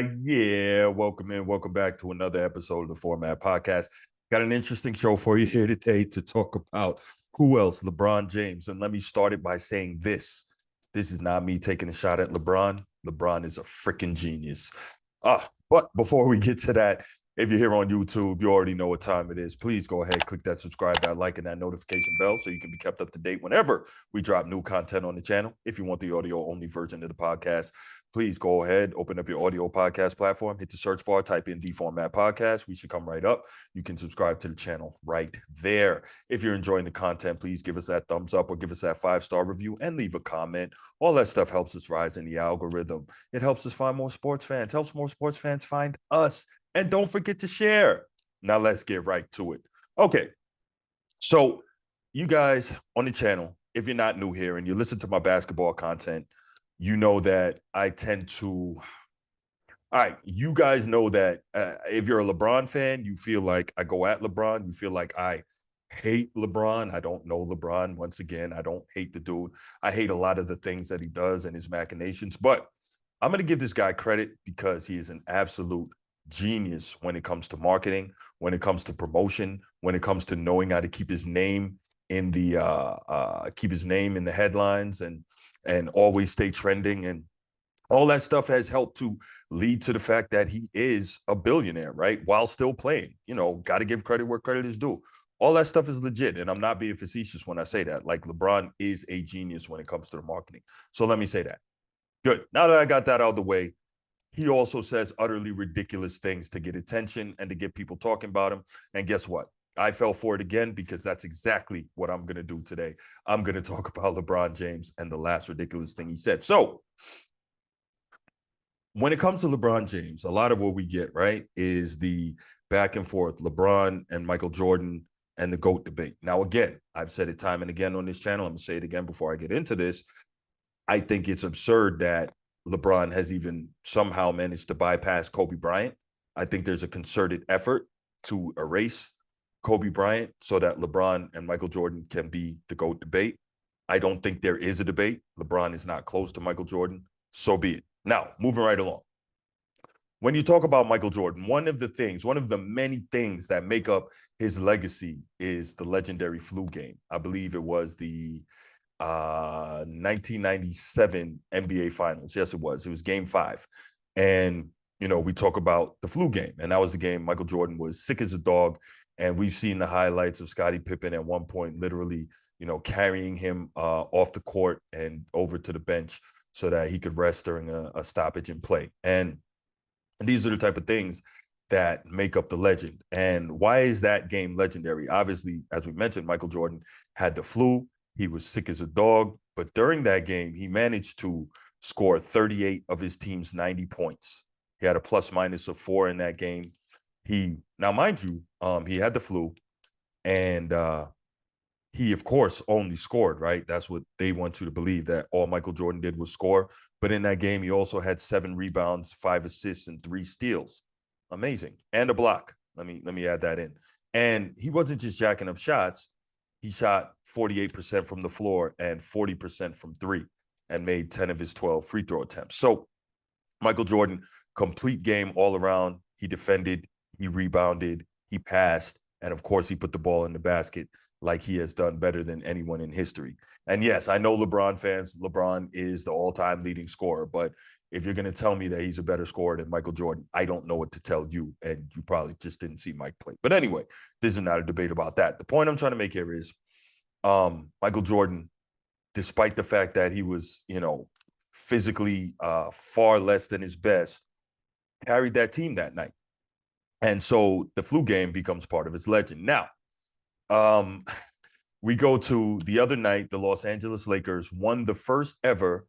Yeah, welcome in. Welcome back to another episode of the Format Podcast. Got an interesting show for you here today to talk about who else? LeBron James. And let me start it by saying this. This is not me taking a shot at LeBron. LeBron is a freaking genius. But before we get to that, if you're here on YouTube, you already know what time it is. Please go ahead, click that subscribe, that like, and that notification bell so you can be kept up to date whenever we drop new content on the channel. If you want the audio-only version of the podcast, please go ahead, open up your audio podcast platform, hit the search bar, type in the Format Podcast. We should come right up. You can subscribe to the channel right there. If you're enjoying the content, please give us that thumbs up or give us that 5-star review and leave a comment. All that stuff helps us rise in the algorithm. It helps us find more sports fans, helps more sports fans find us. And don't forget to share. Now let's get right to it. Okay, so you guys on the channel, if you're not new here and you listen to my basketball content, you know that I tend to, all right, you guys know that if you're a LeBron fan, you feel like I go at LeBron. You feel like I hate LeBron. I don't know LeBron. Once again, I don't hate the dude. I hate a lot of the things that he does and his machinations. But I'm going to give this guy credit because he is an absolute genius when it comes to marketing, when it comes to promotion, when it comes to knowing how to keep his name in the headlines and always stay trending. And all that stuff has helped to lead to the fact that he is a billionaire, right? While still playing. You know, got to give credit where credit is due. All that stuff is legit. And I'm not being facetious when I say that. Like, LeBron is a genius when it comes to the marketing. So let me say that. Good. Now that I got that out of the way, he also says utterly ridiculous things to get attention and to get people talking about him. And guess what? I fell for it again because that's exactly what I'm going to do today. I'm going to talk about LeBron James and the last ridiculous thing he said. So when it comes to LeBron James, a lot of what we get, right, is the back and forth, LeBron and Michael Jordan and the GOAT debate. Now, again, I've said it time and again on this channel. I'm going to say it again before I get into this. I think it's absurd that LeBron has even somehow managed to bypass Kobe Bryant. I think there's a concerted effort to erase Kobe Bryant so that LeBron and Michael Jordan can be the GOAT debate. I don't think there is a debate. LeBron is not close to Michael Jordan. So be it. Now, moving right along. When you talk about Michael Jordan, one of the many things that make up his legacy is the legendary flu game. I believe it was the 1997 NBA Finals. Yes, it was. It was Game 5. And, you know, we talk about the flu game. And that was the game Michael Jordan was sick as a dog. And we've seen the highlights of Scottie Pippen at one point literally, you know, carrying him off the court and over to the bench so that he could rest during a stoppage in play. And these are the type of things that make up the legend. And why is that game legendary? Obviously, as we mentioned, Michael Jordan had the flu. He was sick as a dog. But during that game, he managed to score 38 of his team's 90 points. He had a plus-minus of 4 in that game. Now, mind you, he had the flu. And he, of course, only scored, right? That's what they want you to believe, that all Michael Jordan did was score. But in that game, he also had 7 rebounds, 5 assists, and 3 steals. Amazing. And a block. Let me add that in. And he wasn't just jacking up shots. He shot 48% from the floor and 40% from 3 and made 10 of his 12 free throw attempts. So Michael Jordan, complete game all around. He defended, he rebounded, he passed, and of course, he put the ball in the basket like he has done better than anyone in history. And yes, I know LeBron fans, LeBron is the all-time leading scorer, but if you're going to tell me that he's a better scorer than Michael Jordan, I don't know what to tell you, and you probably just didn't see Mike play. But anyway, this is not a debate about that. The point I'm trying to make here is Michael Jordan, despite the fact that he was, you know, physically far less than his best, carried that team that night. And so the flu game becomes part of his legend. Now, we go to the other night, the Los Angeles Lakers won the first ever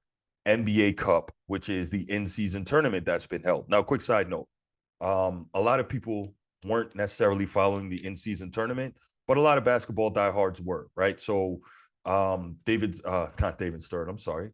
NBA Cup, which is the in-season tournament that's been held. Now, quick side note, a lot of people weren't necessarily following the in-season tournament, but a lot of basketball diehards were, right? So not David Stern, I'm sorry.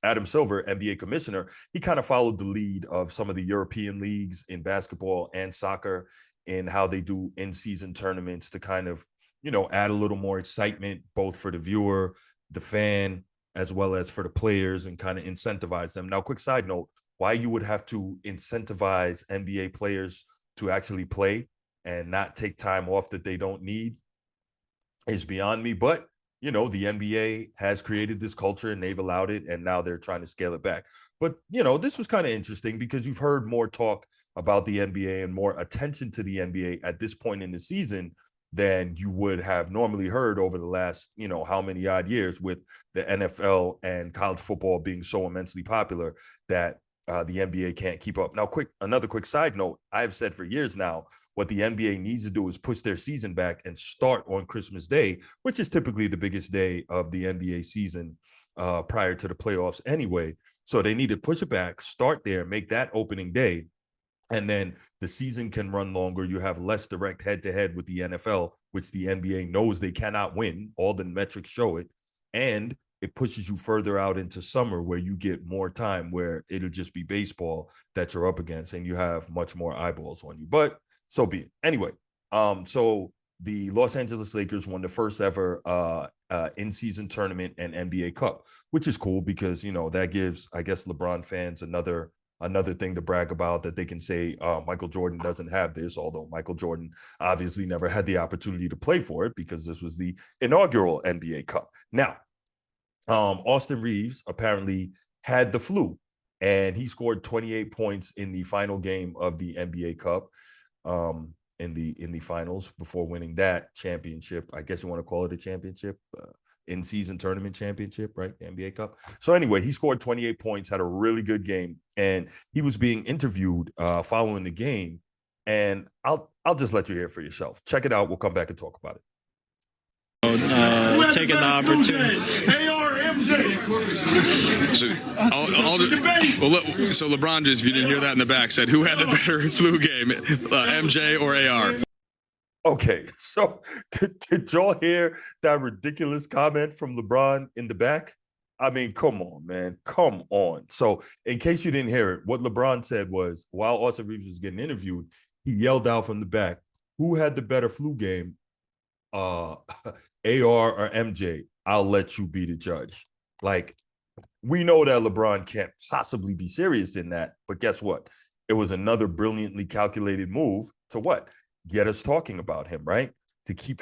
Adam Silver, NBA commissioner, he kind of followed the lead of some of the European leagues in basketball and soccer in how they do in-season tournaments to kind of, you know, add a little more excitement, both for the viewer, the fan, as well as for the players, and kind of incentivize them. Now, quick side note, why you would have to incentivize NBA players to actually play and not take time off that they don't need is beyond me. But the NBA has created this culture and they've allowed it, and now they're trying to scale it back. But this was kind of interesting because you've heard more talk about the NBA and more attention to the NBA at this point in the season than you would have normally heard over the last, how many odd years, with the NFL and college football being so immensely popular that the NBA can't keep up. Now, another quick side note, I've said for years now, what the NBA needs to do is push their season back and start on Christmas Day, which is typically the biggest day of the NBA season prior to the playoffs anyway. So they need to push it back, start there, make that opening day, and then the season can run longer. You have less direct head-to-head with the NFL, which the NBA knows they cannot win. All the metrics show it. And it pushes you further out into summer where you get more time, where it'll just be baseball that you're up against and you have much more eyeballs on you. But so be it. Anyway, so the Los Angeles Lakers won the first ever in-season tournament and NBA Cup, which is cool because, that gives, I guess, LeBron fans another thing to brag about, that they can say Michael Jordan doesn't have this, although Michael Jordan obviously never had the opportunity to play for it because this was the inaugural NBA Cup. Now, Austin Reeves apparently had the flu, and he scored 28 points in the final game of the NBA Cup in the finals before winning that championship. I guess you want to call it a championship, in-season tournament championship, right? The NBA Cup. So anyway, he scored 28 points, had a really good game, and he was being interviewed following the game. And I'll just let you hear it for yourself. Check it out. We'll come back and talk about it. Taking the opportunity. So LeBron just, if you didn't hear that in the back, said, who had the better flu game, MJ or AR? Okay, so did y'all hear that ridiculous comment from LeBron in the back? I mean, come on, man. Come on. So in case you didn't hear it, what LeBron said was, while Austin Reeves was getting interviewed, he yelled out from the back, who had the better flu game, AR or MJ? I'll let you be the judge. Like, we know that LeBron can't possibly be serious in that, but guess what? It was another brilliantly calculated move to what? Get us talking about him, right? To keep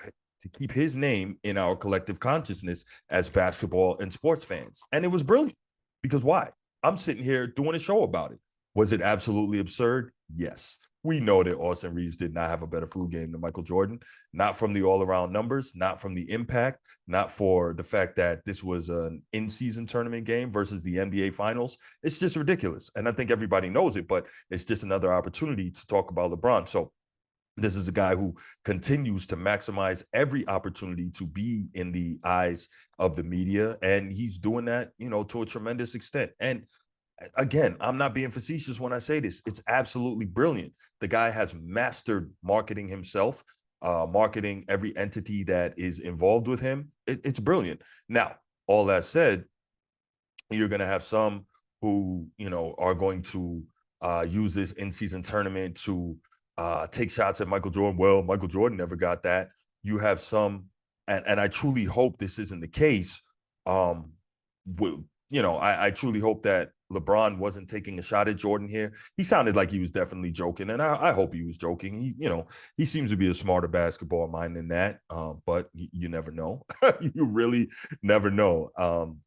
his name in our collective consciousness as basketball and sports fans. And it was brilliant because why? I'm sitting here doing a show about it. Was it absolutely absurd? Yes. We know that Austin Reeves did not have a better flu game than Michael Jordan, not from the all-around numbers, not from the impact, not for the fact that this was an in-season tournament game versus the NBA Finals. It's just ridiculous. And I think everybody knows it, but it's just another opportunity to talk about LeBron. So this is a guy who continues to maximize every opportunity to be in the eyes of the media, and he's doing that, to a tremendous extent. And again, I'm not being facetious when I say this. It's absolutely brilliant. The guy has mastered marketing himself, marketing every entity that is involved with him. It's brilliant. Now, all that said, you're going to have some who, are going to use this in-season tournament to take shots at Michael Jordan. Well, Michael Jordan never got that. You have some, and I truly hope this isn't the case. I truly hope that LeBron wasn't taking a shot at Jordan here. He sounded like he was definitely joking, and I hope he was joking. He seems to be a smarter basketball mind than that, but you never know. You really never know.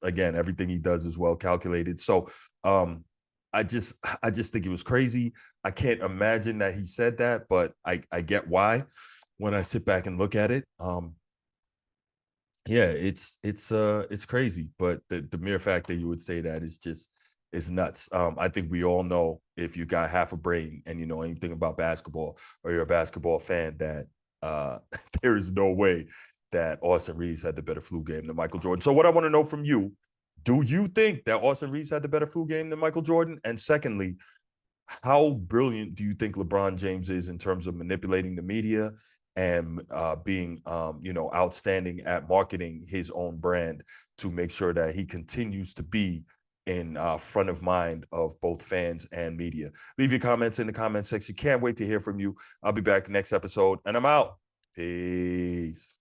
Again, everything he does is well calculated. So I just think it was crazy. I can't imagine that he said that, but I get why when I sit back and look at it. Yeah, it's crazy, but the mere fact that you would say that is nuts. I think we all know, if you got half a brain and you know anything about basketball, or you're a basketball fan, that there is no way that Austin Reeves had the better flu game than Michael Jordan. So what I want to know from you, do you think that Austin Reeves had the better flu game than Michael Jordan? And secondly, how brilliant do you think LeBron James is in terms of manipulating the media and being, outstanding at marketing his own brand to make sure that he continues to be in front of mind of both fans and media? Leave your comments in the comment section. Can't wait to hear from you. I'll be back next episode, and I'm out. Peace.